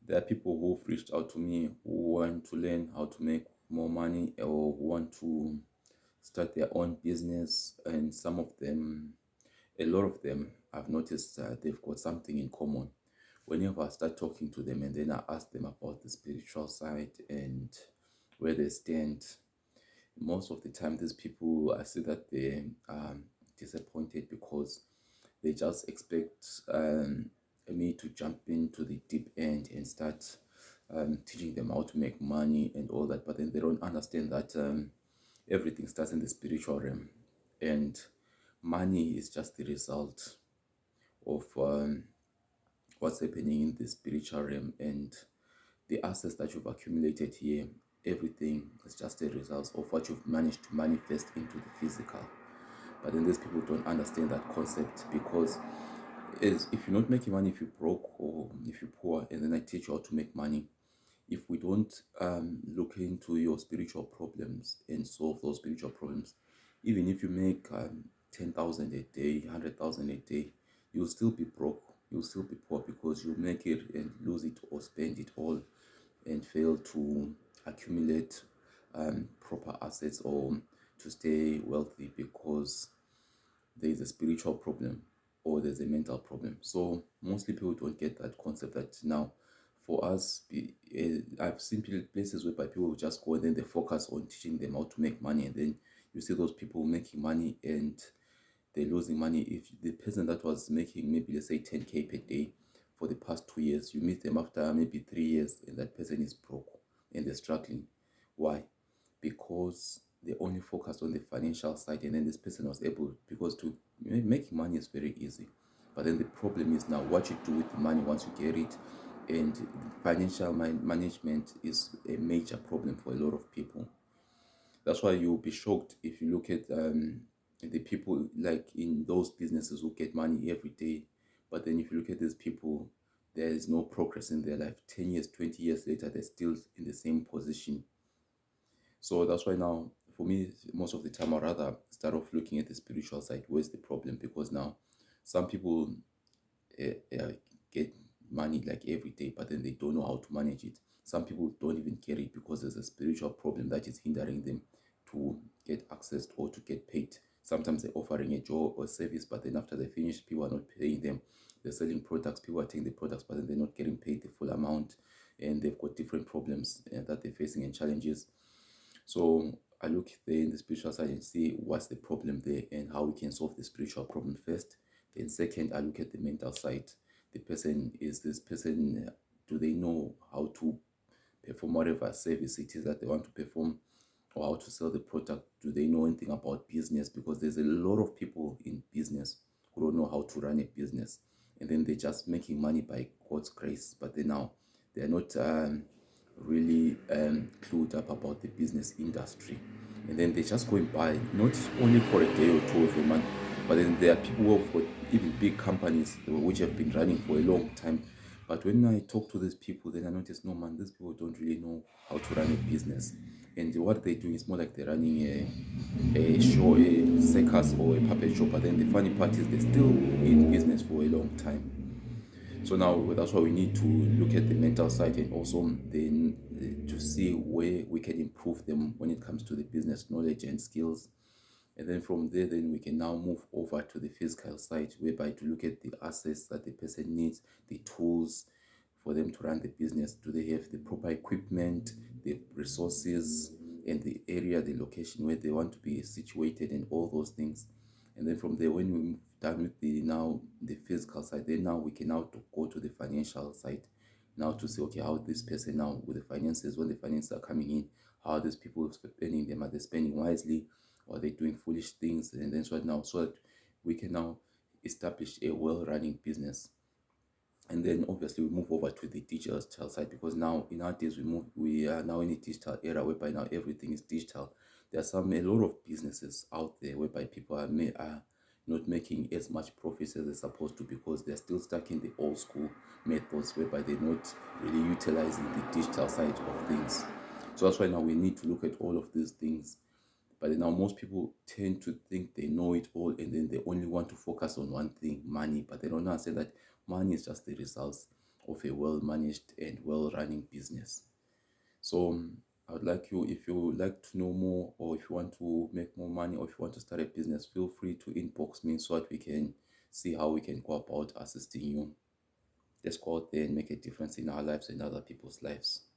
There are people who've reached out to me who want to learn how to make more money or who want to start their own business, and some of them, a lot of them, I've noticed they've got something in common. Whenever I start talking to them and then I ask them about the spiritual side and where they stand, most of the time these people, I see that they disappointed because they just expect me to jump into the deep end and start teaching them how to make money and all that, but then they don't understand that everything starts in the spiritual realm, and money is just the result of what's happening in the spiritual realm, and the assets that you've accumulated here, everything is just a result of what you've managed to manifest into the physical. But then these people don't understand that concept, because is if you're not making money, if you're broke or if you're poor, and then I teach you how to make money, if we don't look into your spiritual problems and solve those spiritual problems, even if you make 10,000 a day, 100,000 a day, you'll still be broke, you'll still be poor, because you make it and lose it or spend it all and fail to accumulate proper assets or to stay wealthy, because there is a spiritual problem or there's a mental problem. So mostly people don't get that concept that now for us, I've seen places whereby people will just go and then they focus on teaching them how to make money, and then you see those people making money and they're losing money. If the person that was making maybe let's say 10K per day for the past 2 years, you meet them after maybe 3 years and that person is broke and they're struggling. Why? Because they only focused on the financial side, and then this person was able, because to make money is very easy, but then the problem is now what you do with the money once you get it, and financial management is a major problem for a lot of people. That's why you'll be shocked if you look at the people like in those businesses who get money every day, but then if you look at these people, there is no progress in their life. 10 years, 20 years later, they're still in the same position. So that's why now, for me, most of the time, I'd rather start off looking at the spiritual side. Where's the problem? Because now, some people get money like every day, but then they don't know how to manage it. Some people don't even get it because there's a spiritual problem that is hindering them to get access or to get paid. Sometimes they're offering a job or service, but then after they finish, people are not paying them. They're selling products, people are taking the products, but then they're not getting paid the full amount, and they've got different problems that they're facing and challenges. So I look there in the spiritual side and see what's the problem there and how we can solve the spiritual problem first. Then second, I look at the mental side. The person, is this person, do they know how to perform whatever service it is that they want to perform, or how to sell the product? Do they know anything about business? Because there's a lot of people in business who don't know how to run a business, and then they're just making money by God's grace, but they now they're not really clued up about the business industry, and then they're just going by not only for a day or two of a month, but then there are people who have got even big companies which have been running for a long time. But when I talk to these people, then I notice, no man, these people don't really know how to run a business, and what they do is more like they're running a show, a circus or a puppet show. But then the funny part is they're still in business for a long time. So now that's why we need to look at the mental side, and also then to see where we can improve them when it comes to the business knowledge and skills. And then from there, then we can now move over to the physical side, whereby to look at the assets that the person needs, the tools for them to run the business. Do they have the proper equipment, the resources, and the area, the location where they want to be situated, and all those things. And then from there, when we're done with the physical side, then now we can now to go to the financial side. Now to say, okay, how this person now with the finances, when the finances are coming in, how are these people spending them? Are they spending wisely, or are they doing foolish things? And then so that we can now establish a well-running business. And then obviously we move over to the digital side, because now in our days we are now in a digital era whereby now everything is digital. There are a lot of businesses out there whereby people are not making as much profits as they're supposed to, because they're still stuck in the old school methods whereby they're not really utilizing the digital side of things. So that's why now we need to look at all of these things. But now most people tend to think they know it all, and then they only want to focus on one thing, money. But they don't understand that money is just the results of a well managed and well running business. So I would like you, if you would like to know more, or if you want to make more money, or if you want to start a business, feel free to inbox me so that we can see how we can go about assisting you. Let's go out there and make a difference in our lives and other people's lives.